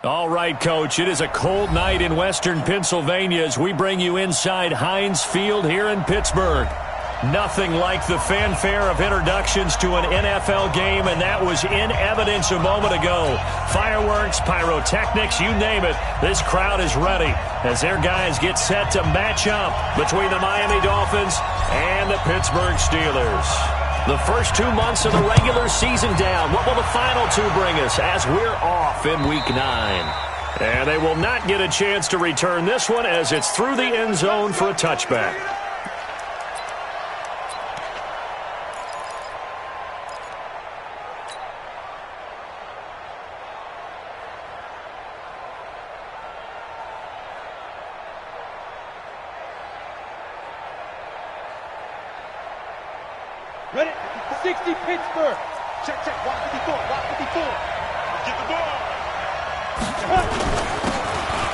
All right, Coach, it is a cold night in western Pennsylvania as we bring you inside Heinz Field here in Pittsburgh. Nothing like the fanfare of introductions to an NFL game, and that was in evidence a moment ago. Fireworks, pyrotechnics, you name it, this crowd is ready as their guys get set to match up between the Miami Dolphins and the Pittsburgh Steelers. The first 2 months of the regular season down. What will the final two bring us as we're off in Week 9? And they will not get a chance to return this one as it's through the end zone for a touchback. Ready? 60 Pittsburgh. Check, check. Walk 54. Walk 54. Get the ball.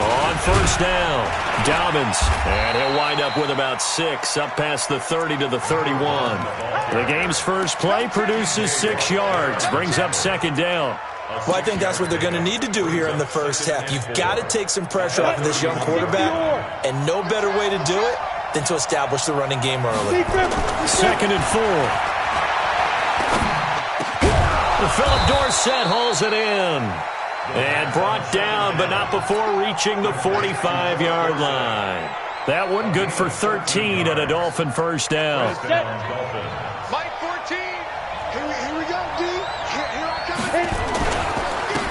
On first down, Dobbins. And he'll wind up with about 6, up past the 30 to the 31. The game's first play produces 6 yards, brings up second down. Well, I think that's what they're going to need to do here in the first half. You've got to take some pressure off of this young quarterback, and no better way to do it than to establish the running game early. Second and 4. Philip Dorsett hauls it in. And brought down, but not before reaching the 45-yard line. That one good for 13 at a Dolphin first down. Mike 14. Here we go, D. Here I come.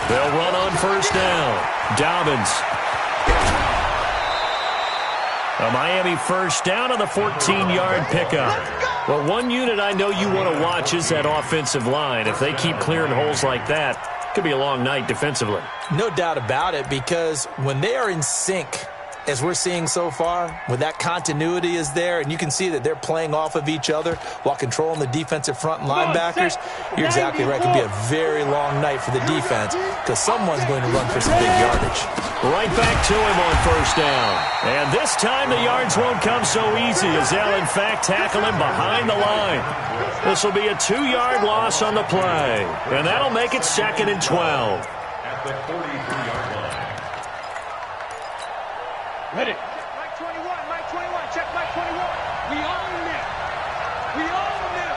They'll run on first down. Dobbins. A Miami first down on the 14-yard pickup. Well, one unit I know you want to watch is that offensive line. If they keep clearing holes like that, it could be a long night defensively. No doubt about it, because when they are in sync, as we're seeing so far, when that continuity is there, and you can see that they're playing off of each other while controlling the defensive front and linebackers, you're exactly right. It could be a very long night for the defense because someone's going to run for some big yardage. Right back to him on first down. And this time the yards won't come so easy as they'll, in fact, tackle him behind the line. This will be a 2-yard loss on the play, and that'll make it second and 12. At the 43-yard line. Ready. Check Mike 21. Mike 21. Check Mike 21. We own them. We own them.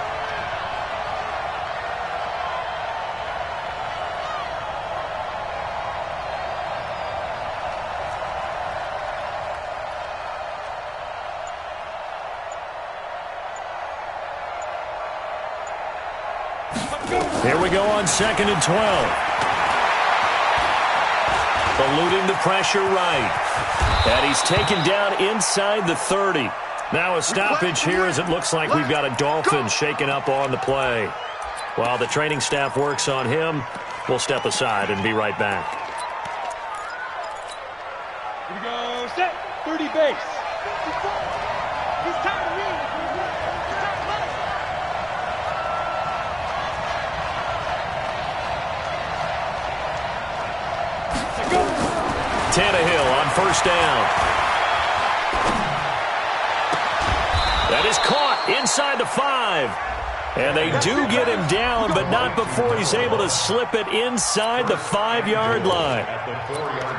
Here we go on second and 12. Eluding the pressure right. And he's taken down inside the 30. Now a stoppage here as it looks like we've got a Dolphin shaken up on the play. While the training staff works on him, we'll step aside and be right back. Here we go. Set. 30 base. He's tired of reading. Tannehill on first down. That is caught inside the 5. And they do get him down, but not before he's able to slip it inside the 5-yard line. At the 4-yard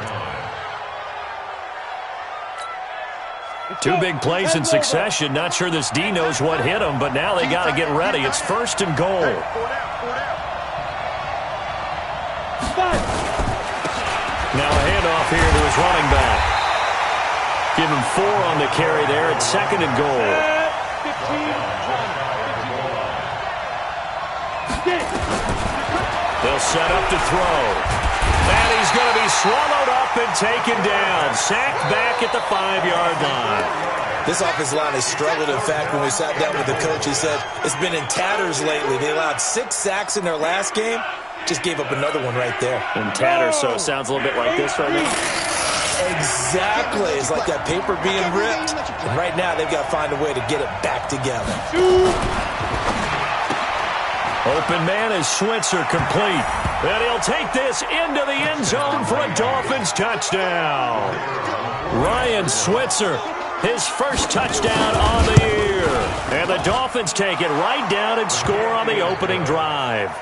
line. 2 big plays in succession. Not sure this D knows what hit him, but now they got to get ready. It's first and goal. Now a handoff here to his running back. Give him 4 on the carry there at second and goal. They'll set up to throw. And he's going to be swallowed up and taken down. Sacked back at the 5-yard line. This offensive line has struggled. In fact, when we sat down with the coach, he said it's been in tatters lately. They allowed 6 sacks in their last game. Just gave up another one right there. In tatters, so it sounds a little bit like this right now. Exactly. It's like that paper being ripped. And right now, they've got to find a way to get it back together. Open man is Switzer complete. And he'll take this into the end zone for a Dolphins touchdown. Ryan Switzer, his first touchdown on the year. And the Dolphins take it right down and score on the opening drive.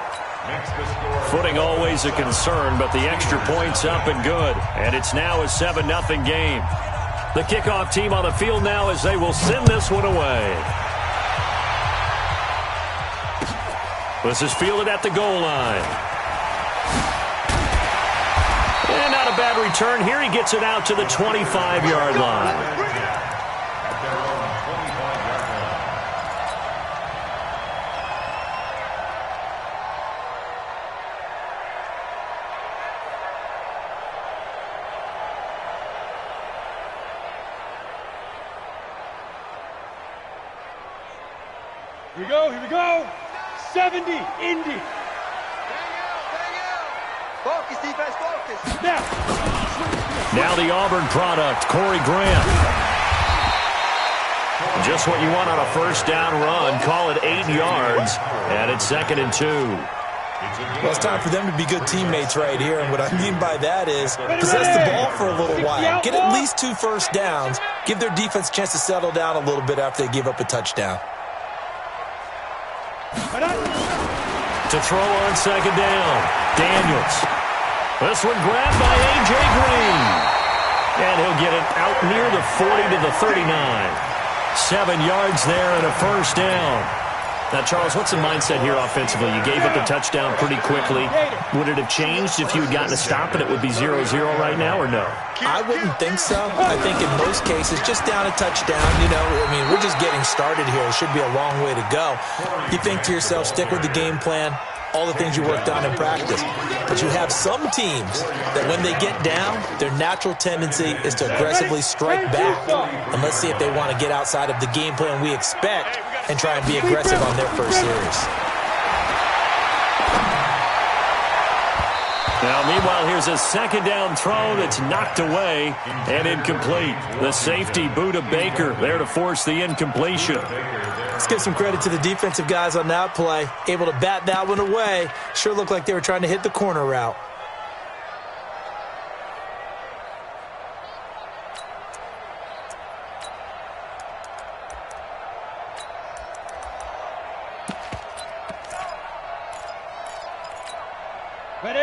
Makes the score. Footing always a concern, but the extra point's up and good. And it's now a 7-0 game. The kickoff team on the field now as they will send this one away. This is fielded at the goal line. And not a bad return here. He gets it out to the 25-yard line. Here we go, here we go. 70, Indy. Focus, defense, focus. Now the Auburn product, Corey Graham. Just what you want on a first down run. Call it 8 yards, and it's 2nd and 2. Well, it's time for them to be good teammates right here, and what I mean by that is possess the ball for a little while. Get at least 2 first downs. Give their defense a chance to settle down a little bit after they give up a touchdown. To throw on 2nd down, Daniels. This one grabbed by A.J. Green. And he'll get it out near the 40 to the 39. 7 yards there and a first down. Now, Charles, what's the mindset here offensively? You gave up a touchdown pretty quickly. Would it have changed if you had gotten a stop and it would be 0-0 right now, or no? I wouldn't think so. I think in most cases, just down a touchdown, we're just getting started here. It should be a long way to go. You think to yourself, stick with the game plan, all the things you worked on in practice. But you have some teams that when they get down, their natural tendency is to aggressively strike back. And let's see if they want to get outside of the game plan we expect and try and be aggressive on their first series. Now, meanwhile, here's a 2nd down throw that's knocked away and incomplete. The safety, Buda Baker, there to force the incompletion. Let's give some credit to the defensive guys on that play. Able to bat that one away. Sure looked like they were trying to hit the corner route.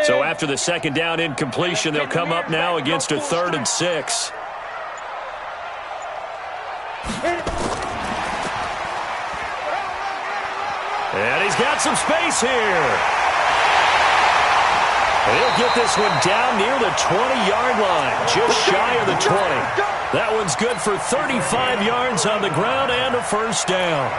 So after the 2nd down incompletion, they'll come up now against a 3rd and 6. And he's got some space here. He'll get this one down near the 20-yard line, just shy of the 20. That one's good for 35 yards on the ground and a first down.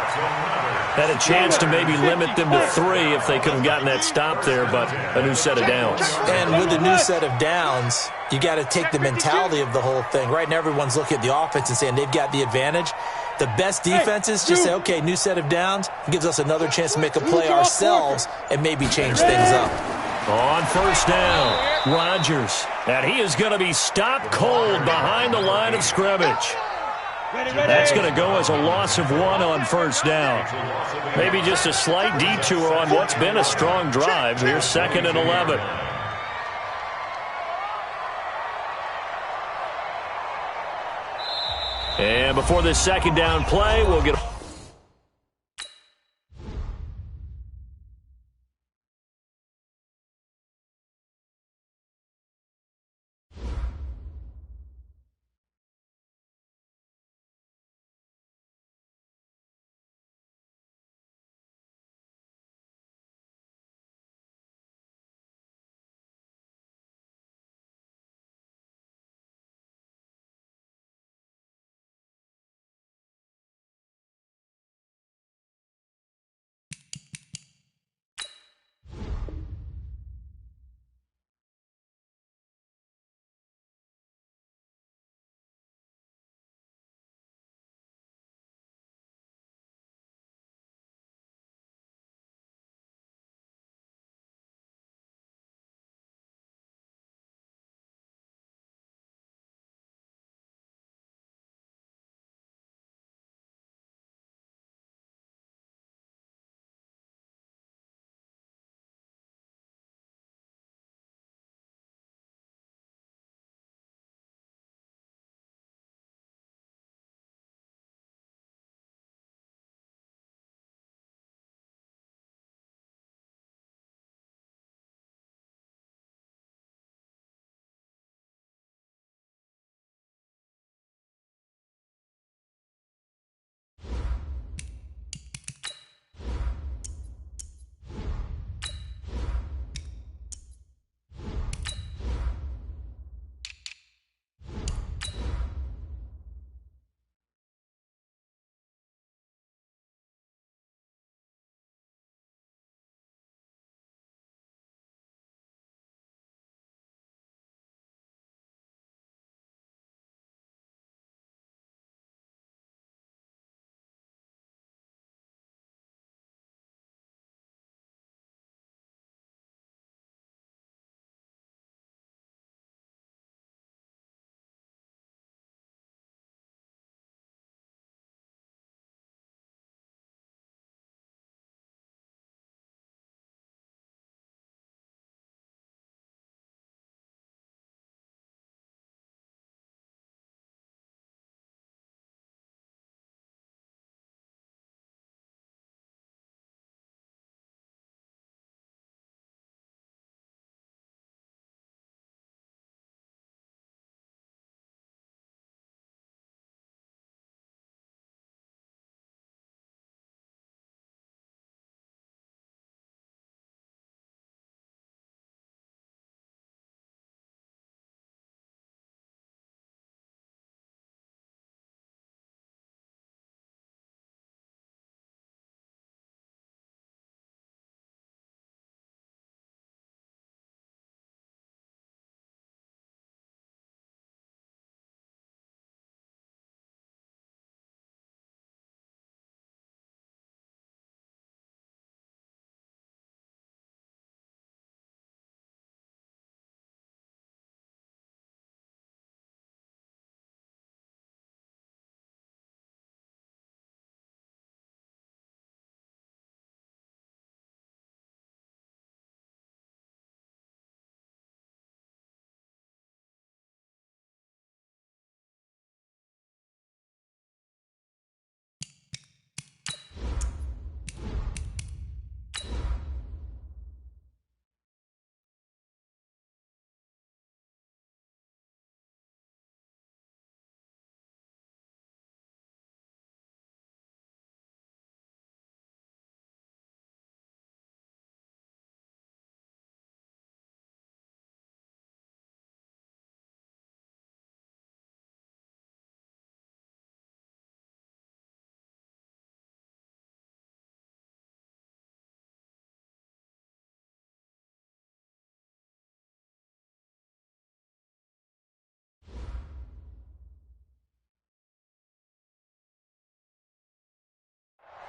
Had a chance to maybe limit them to 3 if they could have gotten that stop there, but a new set of downs. And with a new set of downs, you got to take the mentality of the whole thing. Right now, everyone's looking at the offense and saying they've got the advantage. The best defenses just say, okay, new set of downs, gives us another chance to make a play ourselves and maybe change things up. On first down, Rodgers. And he is going to be stopped cold behind the line of scrimmage. That's going to go as a loss of 1 on first down. Maybe just a slight detour on what's been a strong drive. Here's 2nd and 11. And before this 2nd down play, we'll get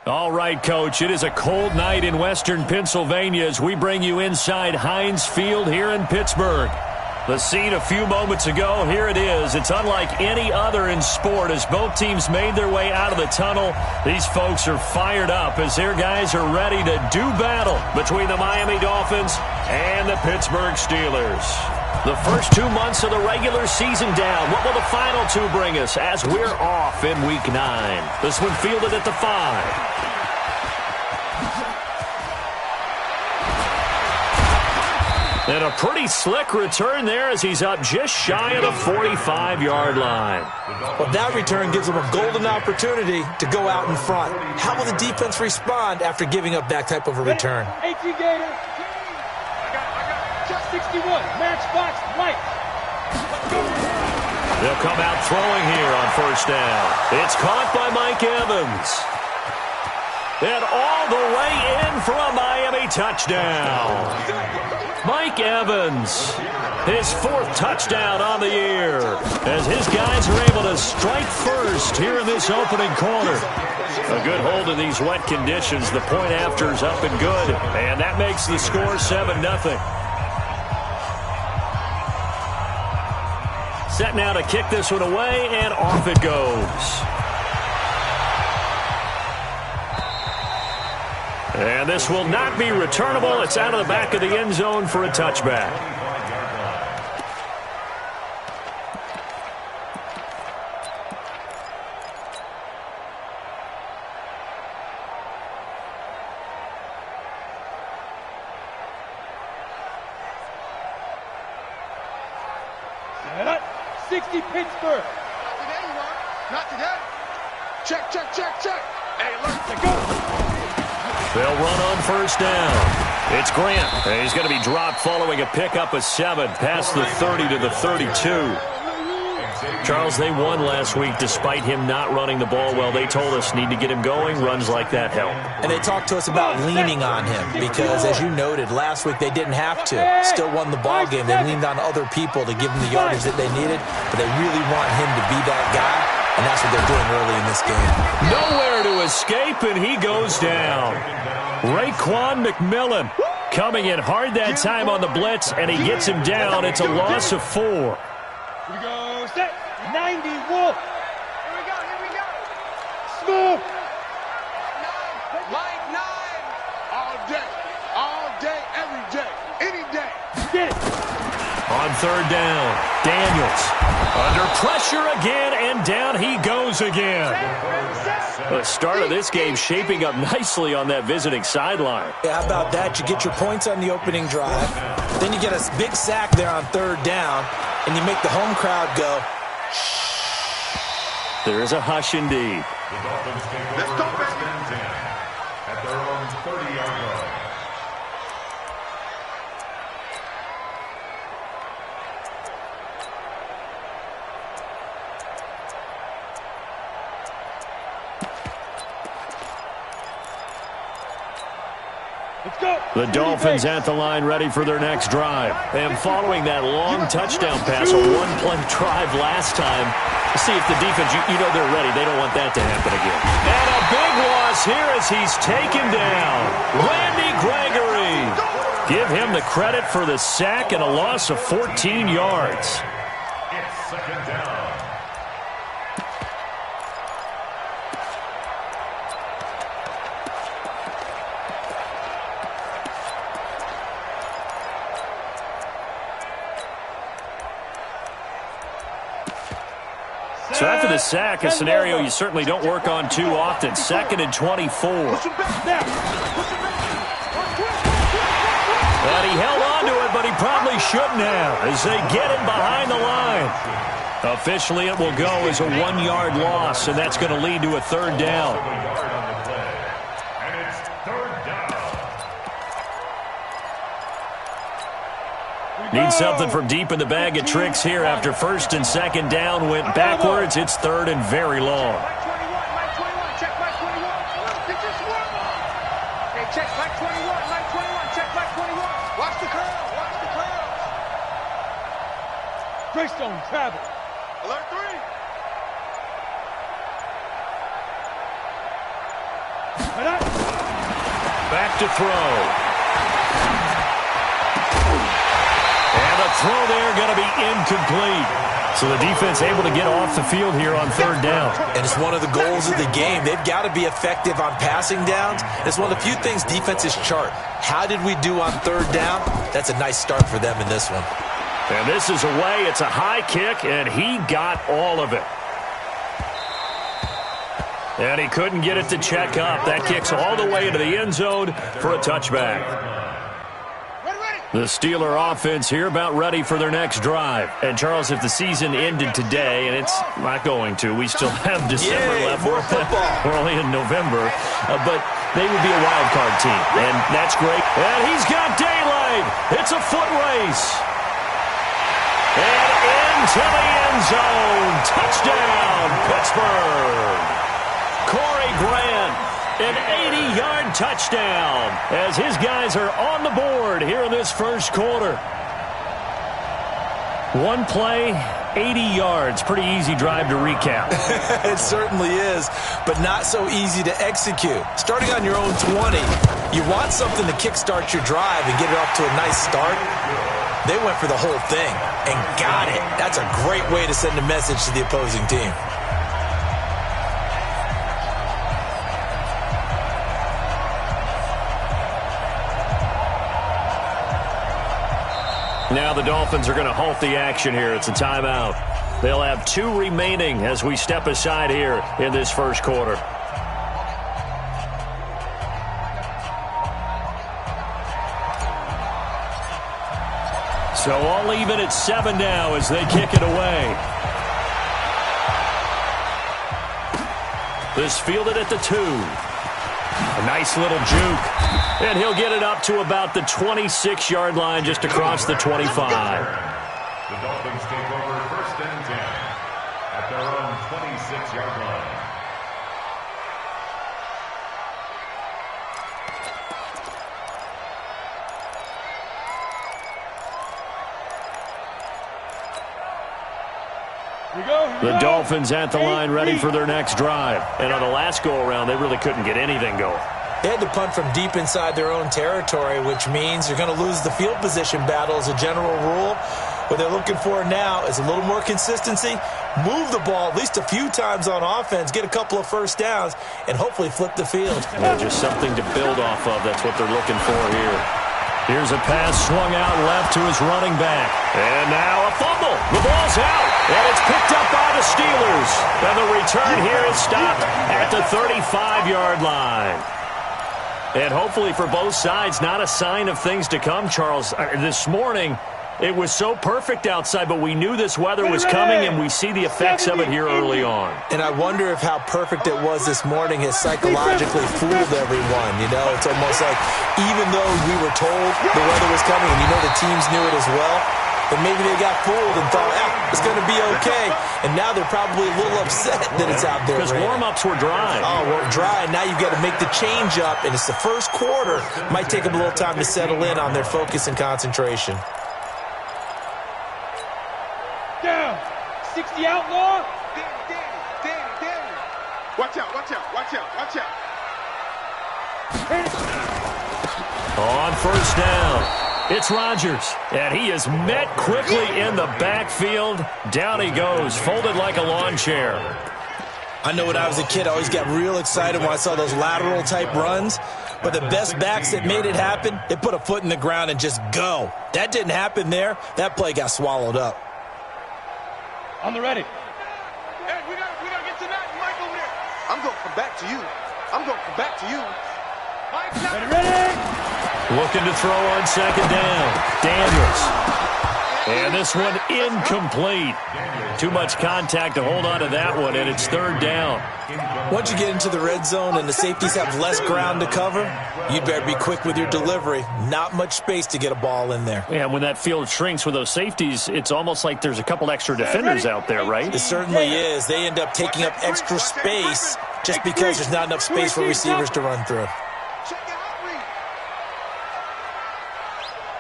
All right, Coach, it is a cold night in western Pennsylvania as we bring you inside Heinz Field here in Pittsburgh. The scene a few moments ago, here it is. It's unlike any other in sport as both teams made their way out of the tunnel. These folks are fired up as their guys are ready to do battle between the Miami Dolphins and the Pittsburgh Steelers. The first 2 months of the regular season down. What will the final two bring us as we're off in Week 9? This one fielded at the 5. And a pretty slick return there as he's up just shy of the 45-yard line. Well, that return gives them a golden opportunity to go out in front. How will the defense respond after giving up that type of a return? 18 Gator. I got 61. Matchbox right. They'll come out throwing here on first down. It's caught by Mike Evans. And all the way in for a Miami touchdown. Mike Evans, his 4th touchdown on the year, as his guys are able to strike first here in this opening quarter. A good hold in these wet conditions. The point after is up and good, and that makes the score 7-0. Set now to kick this one away, and off it goes. And this will not be returnable. It's out of the back of the end zone for a touchback. Set up. 60 Pittsburgh. Not today, you are. Not today. Check, check, check, check. Hey, alert. Go. They'll run on first down. It's Grant. And he's going to be dropped following a pickup of 7 past the 30 to the 32. Charles, they won last week despite him not running the ball well. They told us need to get him going. Runs like that help. And they talked to us about leaning on him because, as you noted, last week they didn't have to. Still won the ball game. They leaned on other people to give them the yardage that they needed, but they really want him to be that guy, and that's what they're doing early in this game. Nowhere to escape, and he goes down. Raekwon McMillan coming in hard that time on the blitz, and he gets him down. It's a loss of 4. Here we go. Set. 90 Wolf. Here we go, here we go. Smooth. 9. Line 9. All day, every day, any day. Get it. On third down, Daniels under pressure again, and down he goes again. The start of this game shaping up nicely on that visiting sideline. Yeah, how about that? You get your points on the opening drive, then you get a big sack there on third down, and you make the home crowd go, shh. There is a hush indeed. The Dolphins take over Let's go, first baby. and 10 at their own 30-yard line. Let's go. The Dolphins at the line ready for their next drive. And following that long touchdown pass, a one-play drive last time, see if the defense, you know they're ready. They don't want that to happen again. And a big loss here as he's taken down. Randy Gregory. Give him the credit for the sack and a loss of 14 yards. It's second down. So after the sack, a scenario you certainly don't work on too often. 2nd and 24. And he held on to it, but he probably shouldn't have as they get him behind the line. Officially, it will go as a 1-yard loss, and that's going to lead to a third down. And it's third down. Need something from deep in the bag of tricks here after 1st and 2nd down went backwards. It's 3rd and very long. Mike 21, check Mike 21. Get your swarm on. Hey, check Mike 21, check Mike 21. Watch the curl, watch the curl. Greystone travel. Alert 3. back to throw. And a throw there going to be incomplete. So the defense able to get off the field here on third down. And it's one of the goals of the game. They've got to be effective on passing downs. It's one of the few things defenses chart. How did we do on third down? That's a nice start for them in this one. And this is away. It's a high kick, and he got all of it. And he couldn't get it to check up. That kicks all the way into the end zone for a touchback. The Steeler offense here about ready for their next drive. And, Charles, if the season ended today, and it's not going to, we still have December left. More football. We're only in November. But they would be a wild card team, and that's great. And he's got daylight. It's a foot race. And into the end zone. Touchdown, Pittsburgh. Corey Grant, an 80-yard touchdown as his guys are on the board here in this first quarter. One play, 80 yards. Pretty easy drive to recap. It certainly is, but not so easy to execute. Starting on your own 20, you want something to kickstart your drive and get it off to a nice start. They went for the whole thing and got it. That's a great way to send a message to the opposing team. Now the Dolphins are going to halt the action here. It's a timeout. They'll have 2 remaining as we step aside here in this first quarter. So all even at 7 now as they kick it away. This fielded at the 2. A nice little juke. And he'll get it up to about the 26-yard line just across the 25. The Dolphins take over first and 10 at their own 26-yard line. The Dolphins at the line ready for their next drive. And on the last go-around, they really couldn't get anything going. They had to punt from deep inside their own territory, which means you're going to lose the field position battle as a general rule. What they're looking for now is a little more consistency, move the ball at least a few times on offense, get a couple of first downs, and hopefully flip the field. Yeah, just something to build off of. That's what they're looking for here. Here's a pass swung out left to his running back. And now a fumble. The ball's out. And it's picked up by the Steelers. And the return here is stopped at the 35-yard line. And hopefully for both sides, not a sign of things to come, Charles. This morning, it was so perfect outside, but we knew this weather was coming, and we see the effects of it here early on. And I wonder if how perfect it was this morning has psychologically fooled everyone. You know, it's almost like even though we were told the weather was coming, and you know the teams knew it as well, but maybe they got fooled and thought, it's going to be okay. And now they're probably a little upset that it's out there. Because warm-ups were dry. Oh, well, dry. Now you've got to make the change up, and it's the first quarter. Might take them a little time to settle in on their focus and concentration. Down. 60 outlaw. Danny. Watch out. On first down, it's Rodgers, and he is met quickly in the backfield. Down he goes, folded like a lawn chair. I know when I was a kid, I always got real excited when I saw those lateral-type runs. But the best backs that made it happen, they put a foot in the ground and just go. That didn't happen there. That play got swallowed up. On the ready. Hey, we gotta get to that Mike over there. I'm going to come back to you. Mike, Ready. Looking to throw on second down. Daniels. And this one incomplete. Too much contact to hold on to that one, and it's third down. Once you get into the red zone and the safeties have less ground to cover, you'd better be quick with your delivery. Not much space to get a ball in there. Yeah, when that field shrinks with those safeties, it's almost like there's a couple extra defenders out there, right? It certainly is. They end up taking up extra space just because there's not enough space for receivers to run through. check it out, Reed.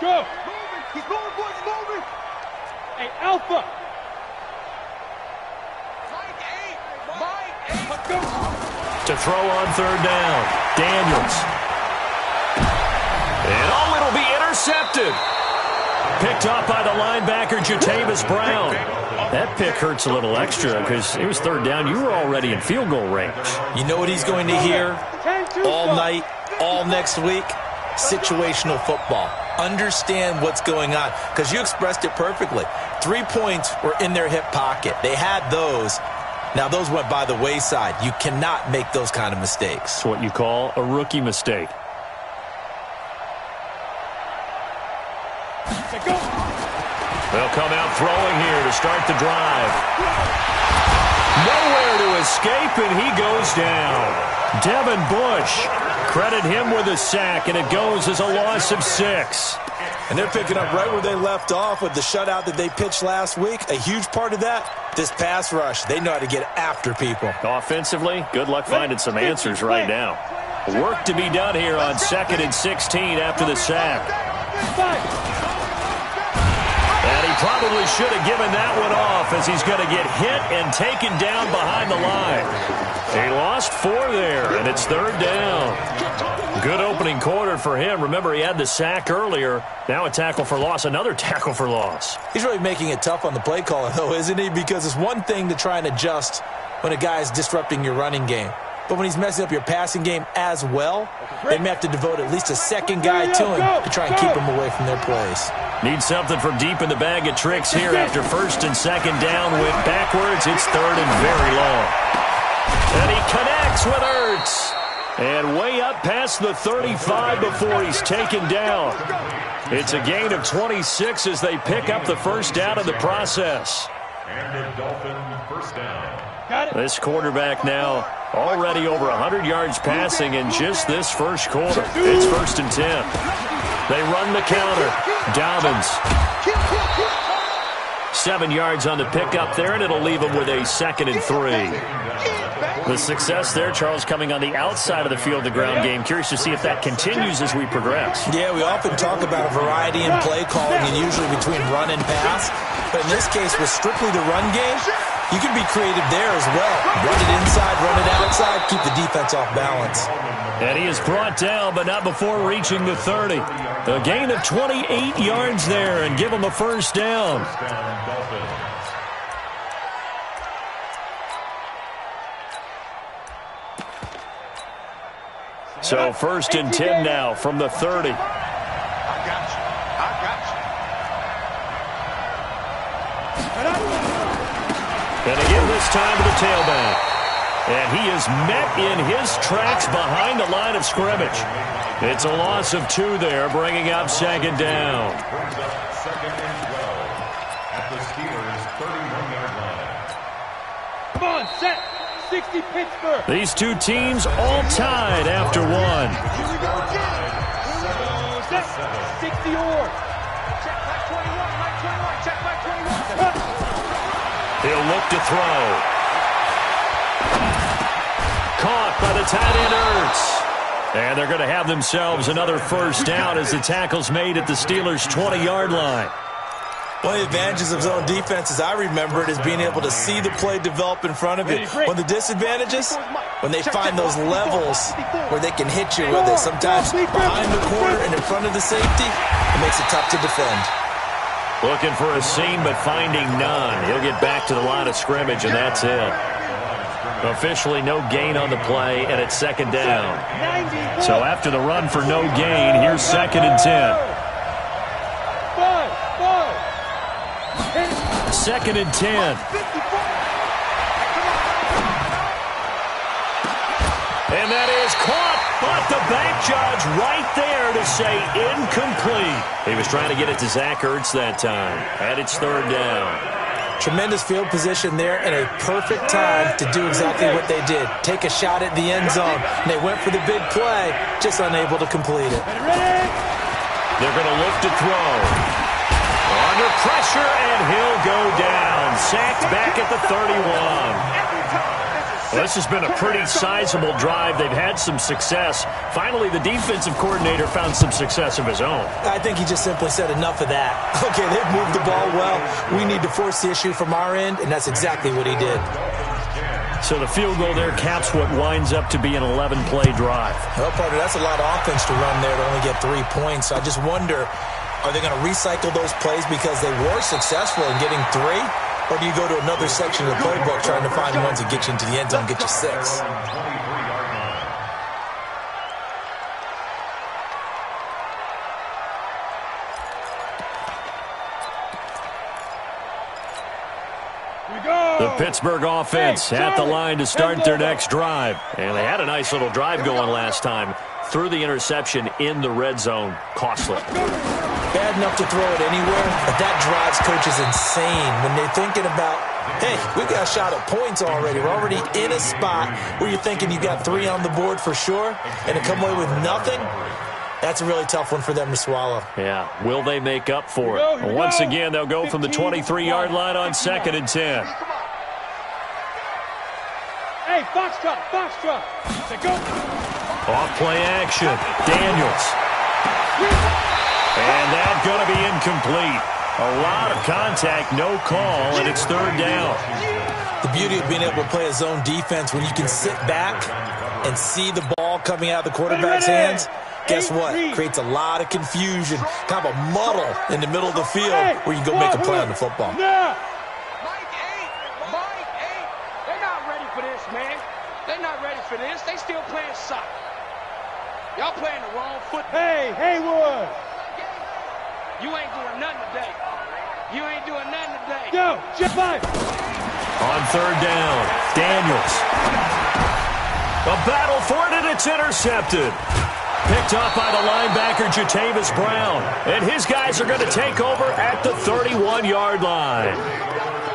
Go. He's moving, boys, he's moving. Hey, Alpha. Mike 8. Let's go. To throw on third down, Daniels. And oh, it'll be intercepted. Picked off by the linebacker, Jatavis Brown. That pick hurts a little extra because it was third down. You were already in field goal range. You know what he's going to hear all night, all next week? Situational football. Understand what's going on, because you expressed it perfectly. 3 points were in their hip pocket. They had those. Now, those went by the wayside. You cannot make those kind of mistakes. It's what you call a rookie mistake. They'll come out throwing here to start the drive. Nowhere to escape, and he goes down. Devin Bush, credit him with a sack, and it goes as a loss of 6. And they're picking up right where they left off with the shutout that they pitched last week. A huge part of that, this pass rush. They know how to get after people. Offensively, good luck finding some answers right now. Work to be done here on 2nd and 16 after the sack. And he probably should have given that one off, as he's going to get hit and taken down behind the line. He lost 4 there, and it's third down. Good opening quarter for him. Remember, he had the sack earlier. Now a tackle for loss, another tackle for loss. He's really making it tough on the play caller, though, isn't he? Because it's one thing to try and adjust when a guy is disrupting your running game. But when he's messing up your passing game as well, they may have to devote at least a second guy to him to try and keep him away from their plays. Need something from deep in the bag of tricks here after 1st and 2nd down. Went backwards. It's 3rd and very long. And he connects with Ertz. And way up past the 35 before he's taken down. It's a gain of 26 as they pick up the first down in the process. And the Dolphins first down. This quarterback now already over 100 yards passing in just this first quarter. It's 1st and 10. They run the counter. Dobbins. 7 yards on the pickup there, and it'll leave him with a 2nd and 3. The success there, Charles, coming on the outside of the field, the ground game. Curious to see if that continues as we progress. Yeah, we often talk about a variety in play calling, and usually between run and pass. But in this case, with strictly the run game, you can be creative there as well. Run it inside, run it outside, keep the defense off balance. And he is brought down, but not before reaching the 30. A gain of 28 yards there, and give him a first down. So 1st and 10 now from the 30. I got you. And again this time to the tailback. And he is met in his tracks behind the line of scrimmage. It's a loss of 2 there, bringing up 2nd down. Brings up 2nd and 12 at the Steelers' 31-yard line. Come on, set. 60 Pittsburgh. These two teams all tied after 1. Here we go again. Set. 60 or. Check my 21, my 21. Check my 21. He'll look to throw. Caught by the tight end Ertz. And they're going to have themselves another first down as the tackle's made at the Steelers' 20-yard line. One of the advantages of zone defense, as I remember it, is being able to see the play develop in front of you. One of the disadvantages, when they find those levels where they can hit you with it, sometimes behind the corner and in front of the safety, it makes it tough to defend. Looking for a seam, but finding none. He'll get back to the line of scrimmage, and that's it. Officially no gain on the play, and it's 2nd down. So after the run for no gain, here's 2nd and 10. 2nd and 10. And that is caught, but the back judge right there to say incomplete. He was trying to get it to Zach Ertz that time, and it's 3rd down. Tremendous field position there and a perfect time to do exactly what they did. Take a shot at the end zone. And they went for the big play, just unable to complete it. They're going to look to throw. Under pressure, and he'll go down. Sacked back at the 31. Well, this has been a pretty sizable drive. They've had some success. Finally, the defensive coordinator found some success of his own. I think he just simply said enough of that. Okay, they've moved the ball well. We need to force the issue from our end, and that's exactly what he did. So the field goal there caps what winds up to be an 11-play drive. Well, partner, that's a lot of offense to run there to only get 3 points. So I just wonder, are they going to recycle those plays because they were successful in getting 3? Or do you go to another section of the playbook trying to find ones that get you into the end zone, get you 6? The Pittsburgh offense at the line to start their next drive. And they had a nice little drive going last time. Threw the interception in the red zone. Costly. Bad enough to throw it anywhere, but that drives coaches insane when they're thinking about, hey, we've got a shot at points already. We're already in a spot where you're thinking you got 3 on the board for sure, and to come away with nothing, that's a really tough one for them to swallow. Yeah, will they make up for it? Once again, they'll go from the 23-yard line on 2nd and 10. Hey, Foxtrot, Foxtrot. Say go. Off play action. Daniels. And that's going to be incomplete. A lot of contact, no call, and it's 3rd down. The beauty of being able to play a zone defense when you can sit back and see the ball coming out of the quarterback's hands, guess what? Creates a lot of confusion, kind of a muddle in the middle of the field where you go make a play on the football. They're not ready for this. They still playing soccer. Y'all playing the wrong football. Hey, Haywood. You ain't doing nothing today. You ain't doing nothing today. Go, jet 5. On 3rd down, Daniels. A battle for it, and it's intercepted. Picked up by the linebacker, Jatavis Brown. And his guys are going to take over at the 31-yard line.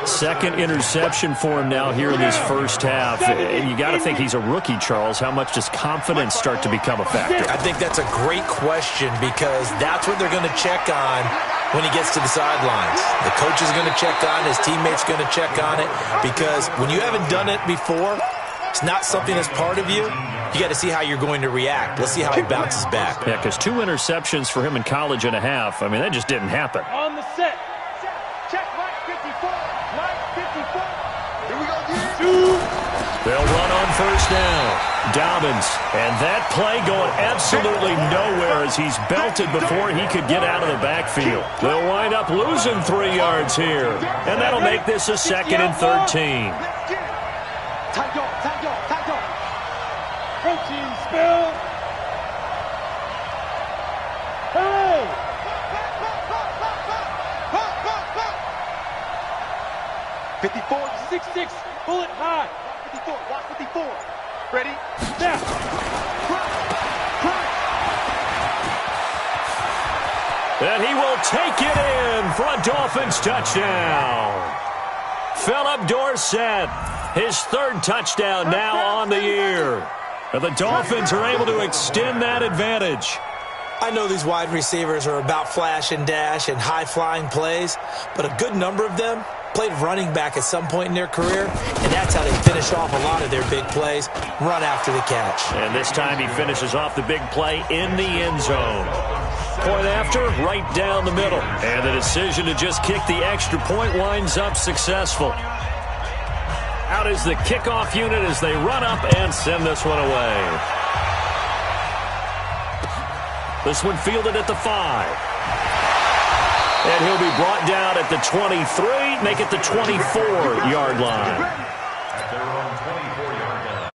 2nd interception for him now here in this first half. And you got to think he's a rookie, Charles. How much does confidence start to become a factor? I think that's a great question because that's what they're going to check on when he gets to the sidelines. The coach is going to check on, his teammates going to check on it, because when you haven't done it before, it's not something that's part of you. You got to see how you're going to react. Let's see how he bounces back. Yeah, because 2 interceptions for him in college and a half, I mean, that just didn't happen. On the set. Check right 54. Right 54. Here we go, dude. 2. They'll run on 1st down. Dobbins. And that play going absolutely nowhere as he's belted before he could get out of the backfield. They'll wind up losing 3 yards here. And that'll make this a 2nd and 13. Tight dog, tight dog, tight dog. Protein spill. Hey! 54. 6'6", bullet high. 54. Watch 54. Ready? Now. And he will take it in for a Dolphins touchdown. Philip Dorsett, his 3rd touchdown now on the year. And the Dolphins are able to extend that advantage. I know these wide receivers are about flash and dash and high-flying plays, but a good number of them played running back at some point in their career, and that's how they finish off a lot of their big plays, run after the catch. And this time he finishes off the big play in the end zone. Point after, right down the middle. And the decision to just kick the extra point winds up successful. Out is the kickoff unit as they run up and send this one away. This one fielded at the 5. And he'll be brought down at the 23, make it the 24-yard line. At their own 24-yard line.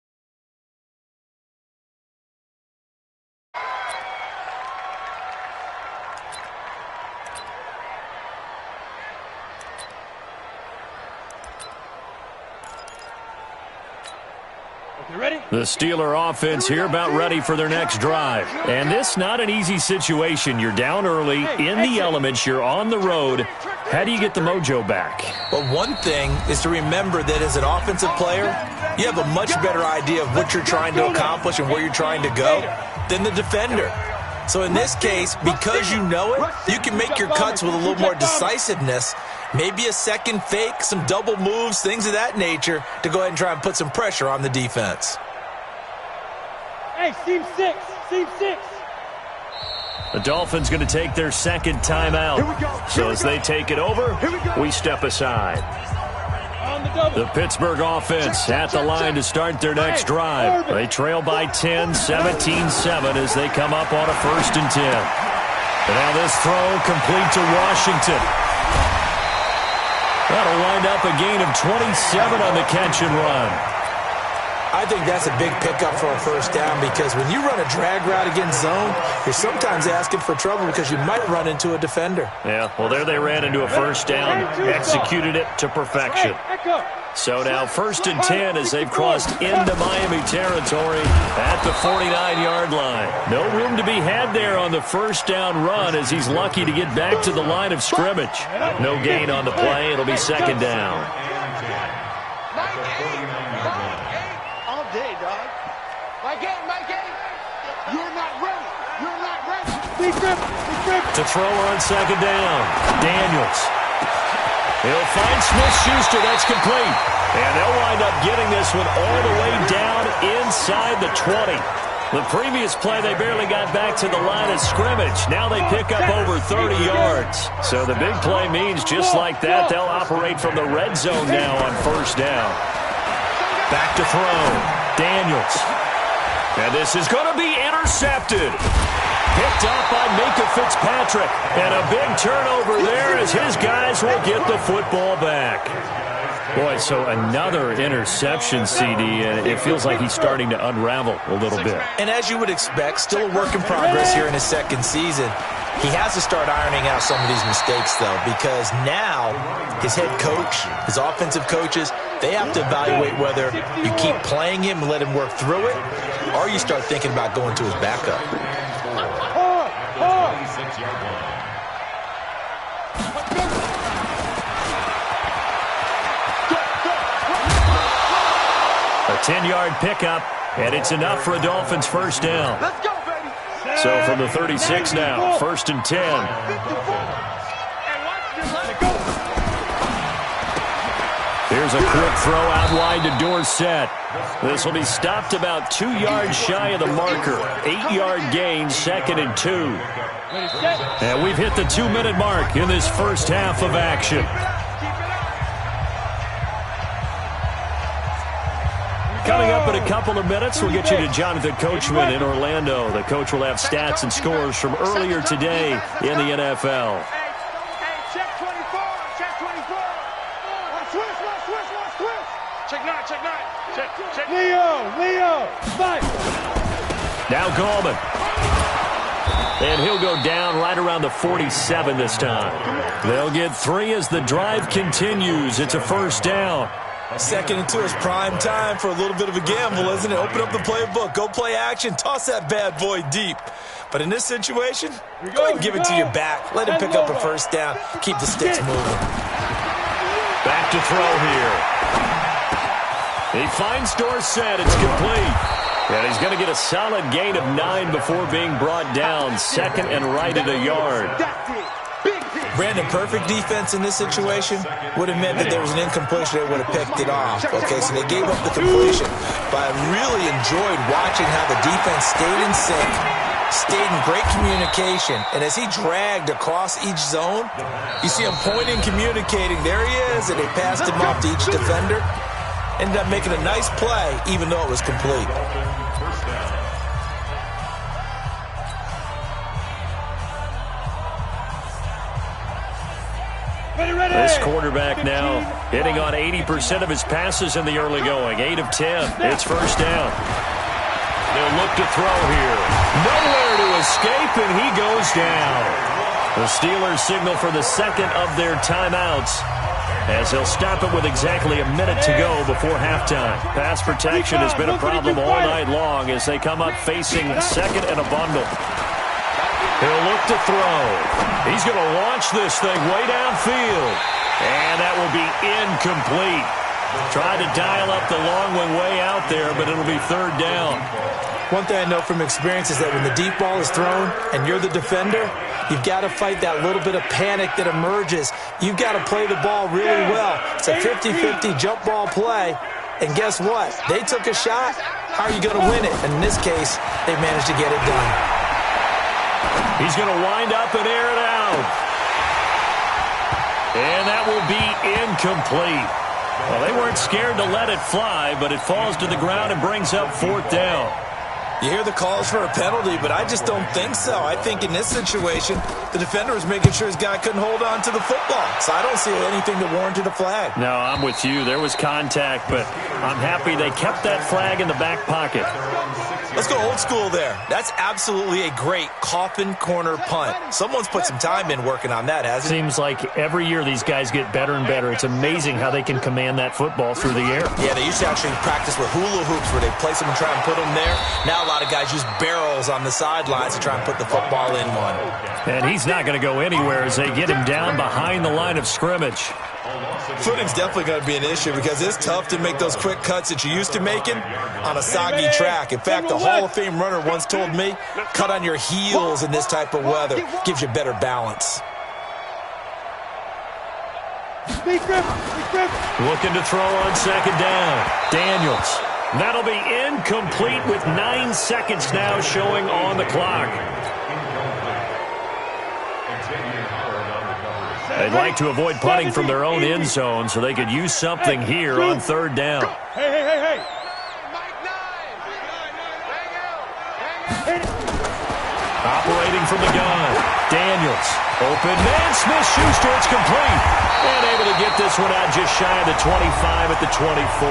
Okay, ready? The Steeler offense here about ready for their next drive. And this not an easy situation. You're down early, in the elements, you're on the road. How do you get the mojo back? Well, one thing is to remember that as an offensive player, you have a much better idea of what you're trying to accomplish and where you're trying to go than the defender. So in this case, because you know it, you can make your cuts with a little more decisiveness. Maybe a second fake, some double moves, things of that nature to go ahead and try and put some pressure on the defense. Hey, seam 6, seam 6. The Dolphins going to take their 2nd timeout. So as they take it over, we step aside. On The Pittsburgh offense at the line to start their next drive. They trail by 10, 17-7 as they come up on a 1st and 10. And now this throw complete to Washington. That'll wind up a gain of 27 on the catch and run. I think that's a big pickup for a 1st down because when you run a drag route against zone, you're sometimes asking for trouble because you might run into a defender. Yeah, well, there they ran into a 1st down, executed it to perfection. So now 1st and 10 as they've crossed into Miami territory at the 49-yard line. No room to be had there on the 1st down run as he's lucky to get back to the line of scrimmage. No gain on the play. It'll be 2nd down. To throw on 2nd down, Daniels. He'll find Smith-Schuster. That's complete. And they'll wind up getting this one all the way down inside the 20. The previous play, they barely got back to the line of scrimmage. Now they pick up over 30 yards. So the big play means just like that, they'll operate from the red zone now on 1st down. Back to throw. Daniels. And this is going to be intercepted. Picked up by Minka Fitzpatrick. And a big turnover there as his guys will get the football back. Boy, so another interception, CD, and it feels like he's starting to unravel a little bit. And as you would expect, still a work in progress here in his 2nd season. He has to start ironing out some of these mistakes, though, because now his head coach, his offensive coaches, they have to evaluate whether you keep playing him and let him work through it, or you start thinking about going to his backup. A 10-yard pickup, and it's enough for a Dolphins 1st down. Let's go, baby. So from the 36 now, 1st and 10. Here's a quick throw out wide to Dorsett. This will be stopped about 2 yards shy of the marker. 8-yard gain, 2nd and 2. And we've hit the 2-minute mark in this 1st half of action. Coming up in a couple of minutes, we'll get you to Jonathan Coachman in Orlando. The coach will have stats and scores from earlier today in the NFL. Check 24, check 24. Switch. Check 9, check. Leo, fight. Now Gallman. And he'll go down right around the 47 this time. They'll get 3 as the drive continues. It's a 1st down. 2nd and 2 is prime time for a little bit of a gamble, isn't it? Open up the playbook, go play action, toss that bad boy deep. But in this situation, go ahead and give it to your back. Let him pick up a 1st down. Keep the sticks moving. Back to throw here. He finds Dorsett. It's complete. And he's going to get a solid gain of 9 before being brought down. 2nd and right at a yard. Brandon, perfect defense in this situation would have meant that there was an incompletion. They would have picked it off. Okay, so they gave up the completion. But I really enjoyed watching how the defense stayed in sync, stayed in great communication. And as he dragged across each zone, you see him pointing, communicating. There he is, and they passed him off to each defender. Ended up making a nice play, even though it was complete. This quarterback now hitting on 80% of his passes in the early going. 8 of 10. It's 1st down. They'll look to throw here. Nowhere to escape, and he goes down. The Steelers signal for the 2nd of their timeouts as they'll stop it with exactly a minute to go before halftime. Pass protection has been a problem all night long as they come up facing 2nd and a bundle. He'll look to throw. He's going to launch this thing way downfield. And that will be incomplete. Tried to dial up the long one way out there, but it'll be 3rd down. One thing I know from experience is that when the deep ball is thrown and you're the defender, you've got to fight that little bit of panic that emerges. You've got to play the ball really well. It's a 50-50 jump ball play. And guess what? They took a shot. How are you going to win it? And in this case, they managed to get it done. He's going to wind up and air it out. And that will be incomplete. Well, they weren't scared to let it fly, but it falls to the ground and brings up 4th down. You hear the calls for a penalty, but I just don't think so. I think in this situation, the defender was making sure his guy couldn't hold on to the football. So I don't see anything that warranted a flag. No, I'm with you. There was contact, but I'm happy they kept that flag in the back pocket. Let's go old school there. That's absolutely a great coffin corner punt. Someone's put some time in working on that, hasn't it? Seems like every year these guys get better and better. It's amazing how they can command that football through the air. Yeah, they used to actually practice with hula hoops where they place them and try and put them there. Now a lot of guys use barrels on the sidelines to try and put the football in one. And he's not going to go anywhere as they get him down behind the line of scrimmage. Footing's definitely going to be an issue because it's tough to make those quick cuts that you used to making on a soggy track. In fact, a Hall of Fame runner once told me, cut on your heels in this type of weather. Gives you better balance. Looking to throw on 2nd down. Daniels. That'll be incomplete with 9 seconds now showing on the clock. They'd like to avoid punting from their own end zone so they could use something here on 3rd down. Hey. Operating from the gun. Daniels. Open man. Smith-Schuster. It's complete. And able to get this one out just shy of the 25 at the 24.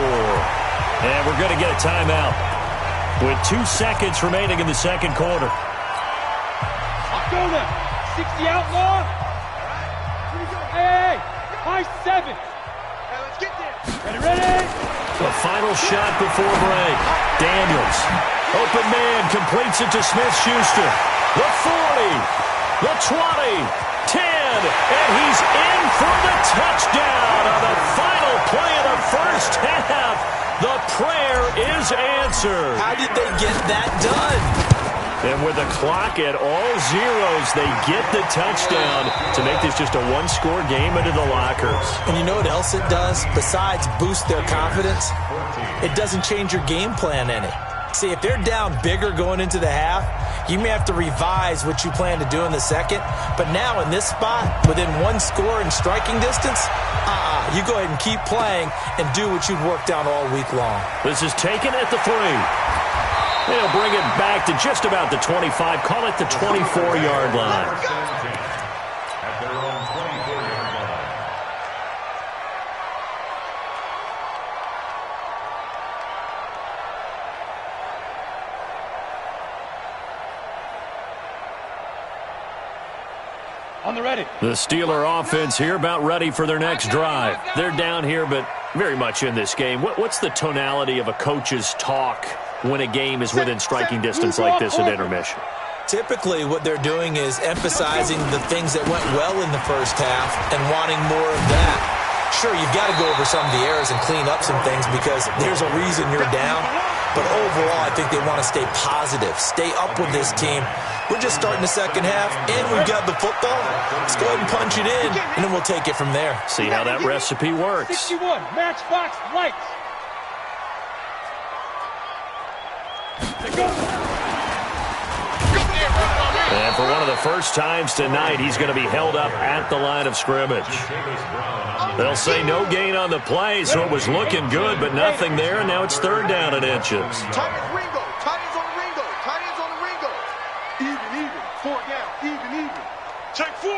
And we're going to get a timeout with 2 seconds remaining in the 2nd quarter. Let's go now. 60 outlaw. Hey, high 7. Hey, let's get there. Ready? The final shot before break. Daniels. Open man completes it to Smith-Schuster. The 40. The 20. 10. And he's in for the touchdown on the final play of the first half. The prayer is answered. How did they get that done? And with the clock at all zeros, they get the touchdown to make this just a one-score game into the lockers. And you know what else it does? Besides boost their confidence, it doesn't change your game plan any. See, if they're down bigger going into the half, you may have to revise what you plan to do in the second. But now in this spot, within 1 score in striking distance, you go ahead and keep playing and do what you've worked on all week long. This is taken at the 3. They'll bring it back to just about the 25. Call it the 24-yard line. At their own 24-yard line. On the ready. The Steeler offense here about ready for their next drive. They're down here, but very much in this game. What's the tonality of a coach's talk when a game is within striking distance like this at intermission? Typically, what they're doing is emphasizing the things that went well in the first half and wanting more of that. Sure, you've got to go over some of the errors and clean up some things because there's a reason you're down. But overall, I think they want to stay positive, stay up with this team. We're just starting the second half, and we've got the football. Let's go ahead and punch it in, and then we'll take it from there. See how that recipe works. 61, Matchbox Lights. And for one of the first times tonight, he's going to be held up at the line of scrimmage. They'll say no gain on the play, so it was looking good, but nothing there, and now it's 3rd down and inches. Tight ends Ringo. Tight ends on the Ringo. Tight ends on the Ringo. Even. 4 down. Even. Check 4.